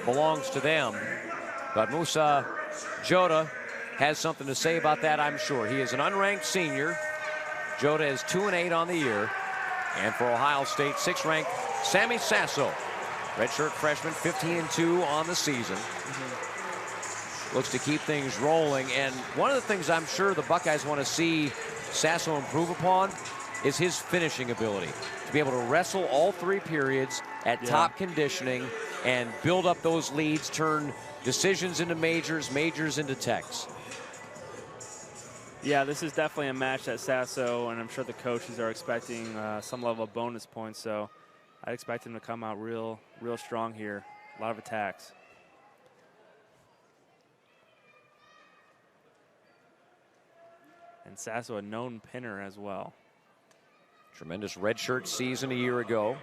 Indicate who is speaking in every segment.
Speaker 1: belongs to them. But Mousa Jodeh has something to say about that, I'm sure. He is an unranked senior. Jodeh is 2-8 on the year. And for Ohio State, 6th-ranked Sammy Sasso, redshirt freshman, 15-2 on the season. Looks to keep things rolling. And one of the things I'm sure the Buckeyes want to see Sasso improve upon is his finishing ability. To be able to wrestle all 3 periods at top conditioning and build up those leads, turn decisions into majors, majors into techs.
Speaker 2: Yeah, this is definitely a match that Sasso, and I'm sure the coaches are expecting some level of bonus points, so I expect him to come out real strong here. A lot of attacks. And Sasso, a known pinner as well.
Speaker 1: Tremendous redshirt season a year ago.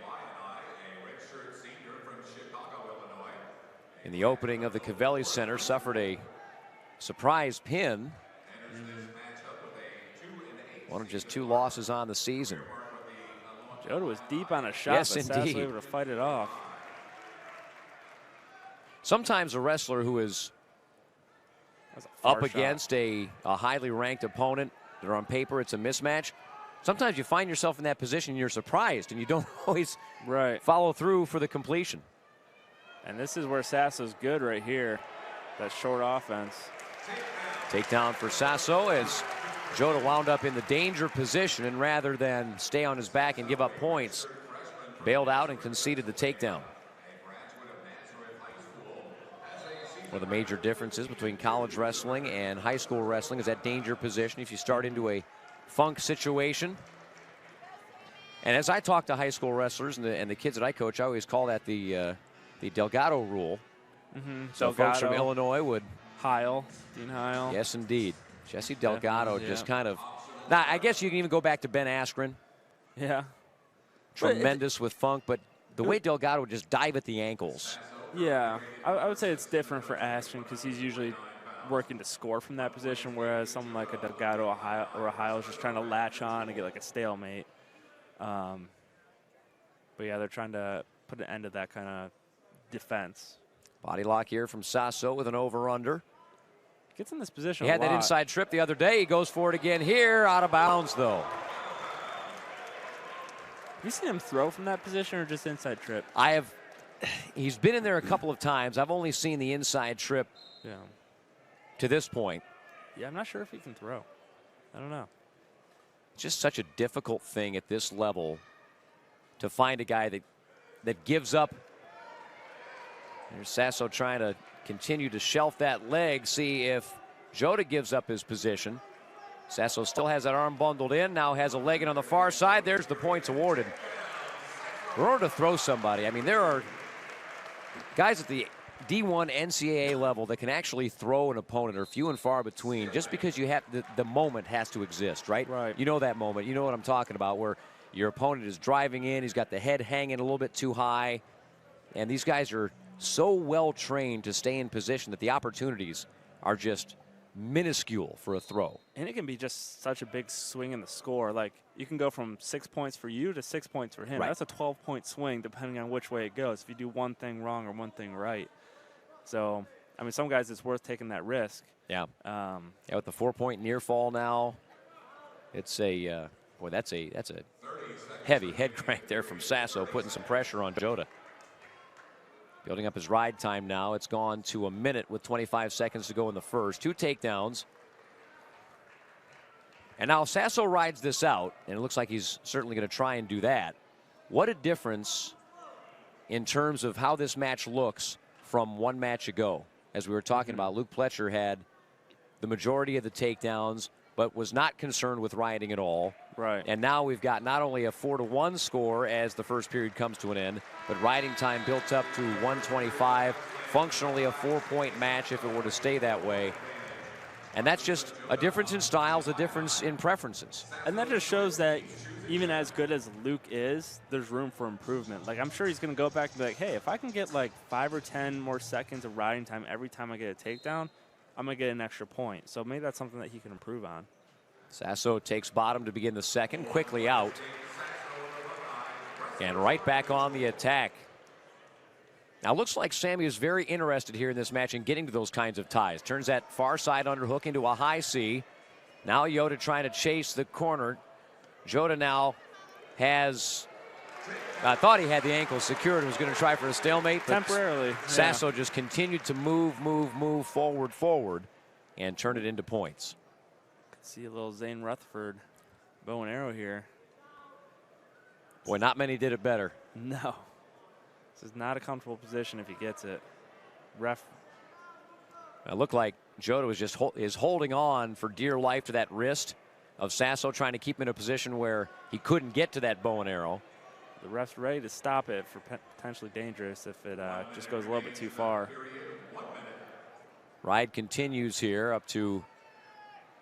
Speaker 1: In the opening of the Cavelli Center, suffered a surprise pin. One of just 2 losses on the season.
Speaker 2: Jodeh was deep on a shot,
Speaker 1: yes,
Speaker 2: but Sasso was able to fight it off.
Speaker 1: Sometimes a wrestler who is up against a highly ranked opponent, that on paper it's a mismatch, sometimes you find yourself in that position and you're surprised and you don't always follow through for the completion.
Speaker 2: And this is where Sasso's good right here, that short offense.
Speaker 1: Takedown for Sasso as Jodeh wound up in the danger position, and rather than stay on his back and give up points, bailed out and conceded the takedown. One of the major differences between college wrestling and high school wrestling is that danger position. If you start into a funk situation, and as I talk to high school wrestlers and the kids that I coach, I always call that the Delgado rule. So
Speaker 2: Delgado,
Speaker 1: folks from Illinois would.
Speaker 2: Dean Heil.
Speaker 1: Yes, indeed. Jesse Delgado just kind of. Now, I guess you can even go back to Ben Askren.
Speaker 2: Yeah.
Speaker 1: Tremendous with funk, but the way Delgado would just dive at the ankles.
Speaker 2: Yeah, I would say it's different for Askren because he's usually working to score from that position, whereas someone like a Delgado or a Heil is just trying to latch on and get like a stalemate. But yeah, they're trying to put an end to that kind of defense.
Speaker 1: Body lock here from Sasso with an over-under.
Speaker 2: Gets in this position
Speaker 1: He had that inside trip the other day. He goes for it again here. Out of bounds, though.
Speaker 2: Have you seen him throw from that position or just inside trip?
Speaker 1: I have. He's been in there a couple of times. I've only seen the inside trip to this point.
Speaker 2: Yeah, I'm not sure if he can throw. I don't know.
Speaker 1: It's just such a difficult thing at this level to find a guy that gives up. There's Sasso trying to continue to shelf that leg, see if Jodeh gives up his position. Sasso still has that arm bundled in, now has a leg in on the far side. There's the points awarded. In order to throw somebody, I mean, there are guys at the D1 NCAA level that can actually throw an opponent are few and far between, just because you have the moment has to exist, right? You know that moment. You know what I'm talking about, where your opponent is driving in, he's got the head hanging a little bit too high, and these guys are so well trained to stay in position that the opportunities are just minuscule for a throw.
Speaker 2: And it can be just such a big swing in the score. Like, you can go from 6 points for you to 6 points for him. That's a 12-point swing depending on which way it goes, if you do one thing wrong or one thing right. So, I mean, some guys, it's worth taking that risk.
Speaker 1: Yeah. With the 4-point near fall now, it's a boy, that's a heavy head crank there from Sasso, putting some pressure on Jodeh. Building up his ride time now. It's gone to a minute with 25 seconds to go in the first. 2 takedowns. And now Sasso rides this out, and it looks like he's certainly going to try and do that. What a difference in terms of how this match looks from one match ago. As we were talking about, Luke Pletcher had the majority of the takedowns, but was not concerned with riding at all. And now we've got not only a 4-1 score as the first period comes to an end, but riding time built up to 125. Functionally a 4-point match if it were to stay that way. And that's just a difference in styles, a difference in preferences.
Speaker 2: And that just shows that even as good as Luke is, there's room for improvement. Like, I'm sure he's going to go back and be like, hey, if I can get like 5 or 10 more seconds of riding time every time I get a takedown, I'm going to get an extra point. So maybe that's something that he can improve on.
Speaker 1: Sasso takes bottom to begin the second, quickly out. And right back on the attack. Now, it looks like Sammy is very interested here in this match in getting to those kinds of ties. Turns that far side underhook into a high C. Now Jodeh trying to chase the corner. Jodeh now has, I thought he had the ankle secured and was going to try for a stalemate. But
Speaker 2: temporarily.
Speaker 1: Sasso just continued to move forward, and turn it into points.
Speaker 2: See a little Zane Rutherford bow and arrow here.
Speaker 1: Boy, not many did it better.
Speaker 2: No. This is not a comfortable position if he gets it. Ref.
Speaker 1: It looked like Jodeh was just holding on for dear life to that wrist of Sasso, trying to keep him in a position where he couldn't get to that bow and arrow.
Speaker 2: The ref's ready to stop it for potentially dangerous if it just goes a little bit too far.
Speaker 1: Ride continues here up to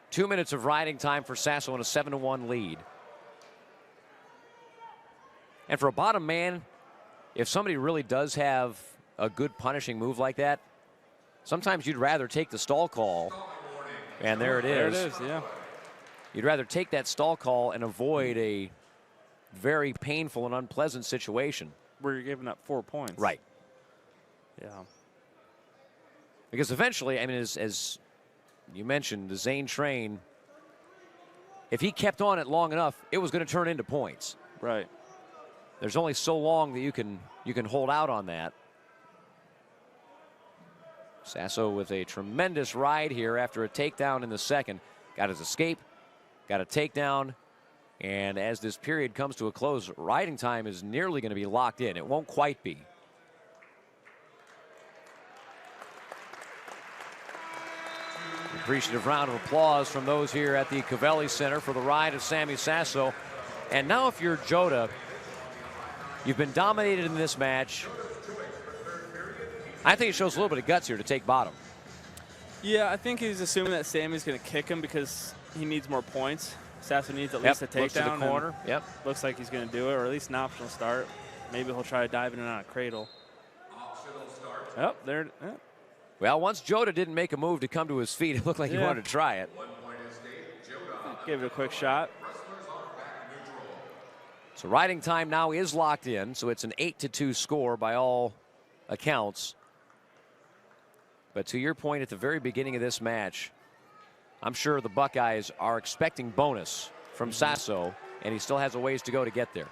Speaker 1: 2 minutes of riding time for Sasso and a 7-1 lead. And for a bottom man, if somebody really does have a good punishing move like that, sometimes you'd rather take the stall call. And there it is.
Speaker 2: There it is, yeah.
Speaker 1: You'd rather take that stall call and avoid a very painful and unpleasant situation.
Speaker 2: Where you're giving up 4 points.
Speaker 1: Right.
Speaker 2: Yeah.
Speaker 1: Because eventually, I mean, as you mentioned, the Zane train, if he kept on it long enough, it was going to turn into points.
Speaker 2: Right.
Speaker 1: There's only so long that you can hold out on that. Sasso with a tremendous ride here after a takedown in the second. Got his escape, got a takedown, and as this period comes to a close, riding time is nearly going to be locked in. It won't quite be. Appreciative round of applause from those here at the Covelli Center for the ride of Sammy Sasso. And now if you're Jodeh, you've been dominated in this match. I think it shows a little bit of guts here to take bottom.
Speaker 2: Yeah, I think he's assuming that Sammy's going to kick him because he needs more points. Sasso needs at least a takedown.
Speaker 1: Looks to the corner. Yep.
Speaker 2: Looks like he's going to do it, or at least an optional start. Maybe he'll try to dive in and on a cradle. Yep, there. Yep.
Speaker 1: Well, once Jodeh didn't make a move to come to his feet, it looked like he wanted to try it.
Speaker 2: Give it a quick shot.
Speaker 1: So riding time now is locked in, so it's an 8-2 score by all accounts. But to your point at the very beginning of this match, I'm sure the Buckeyes are expecting bonus from Sasso, and he still has a ways to go to get there.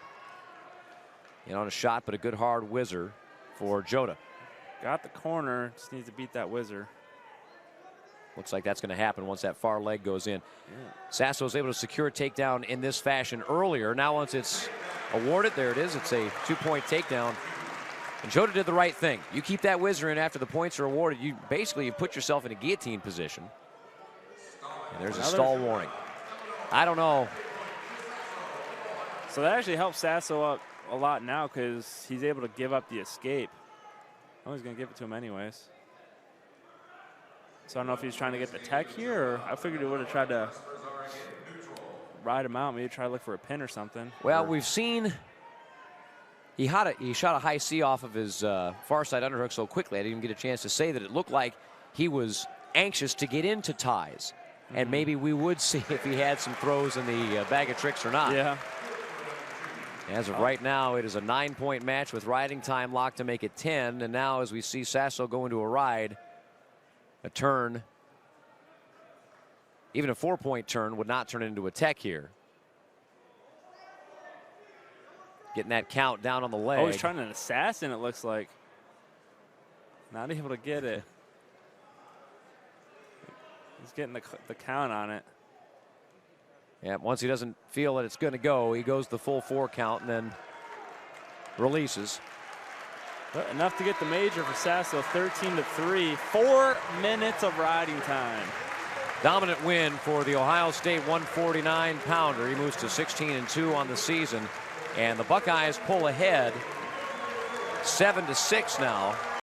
Speaker 1: In on a shot, but a good hard whizzer for Jodeh.
Speaker 2: Got the corner, just needs to beat that whizzer.
Speaker 1: Looks like that's going to happen once that far leg goes in. Sasso is able to secure a takedown in this fashion earlier. Now once it's awarded, there it is. It's a 2-point takedown. And Jodeh did the right thing. You keep that whizzer in after the points are awarded. You put yourself in a guillotine position. And there's a stall warning. I don't know.
Speaker 2: So that actually helps Sasso up a lot now because he's able to give up the escape. Oh, he's going to give it to him anyways. So I don't know if he's trying to get the tech here, or I figured he would have tried to ride him out, maybe try to look for a pin or something.
Speaker 1: Well, we've seen he shot a high C off of his far side underhook so quickly I didn't even get a chance to say that it looked like he was anxious to get into ties. And maybe we would see if he had some throws in the bag of tricks or not.
Speaker 2: Yeah.
Speaker 1: As of right now, it is a 9-point match with riding time locked to make it 10. And now as we see Sasso go into a ride, a turn, even a 4-point turn would not turn into a tech here. Getting that count down on the leg.
Speaker 2: Oh, he's trying an assassin, it looks like. Not able to get it. He's getting the count on it.
Speaker 1: Yeah, once he doesn't feel that it's going to go, he goes the full 4 count and then releases.
Speaker 2: But enough to get the major for Sasso, 13-3. 4 minutes of riding time.
Speaker 1: Dominant win for the Ohio State 149-pounder. He moves to 16-2 on the season. And the Buckeyes pull ahead 7-6 now.